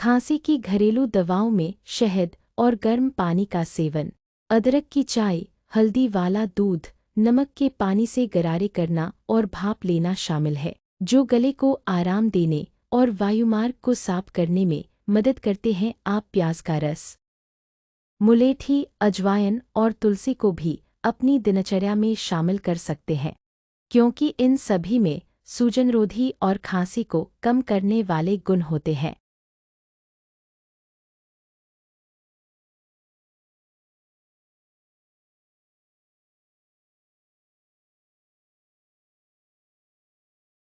खांसी की घरेलू दवाओं में शहद और गर्म पानी का सेवन, अदरक की चाय, हल्दी वाला दूध, नमक के पानी से गरारे करना और भाप लेना शामिल है, जो गले को आराम देने और वायुमार्ग को साफ करने में मदद करते हैं। आप प्याज का रस, मुलेठी, अजवाइन और तुलसी को भी अपनी दिनचर्या में शामिल कर सकते हैं, क्योंकि इन सभी में सूजनरोधी और खांसी को कम करने वाले गुण होते हैं।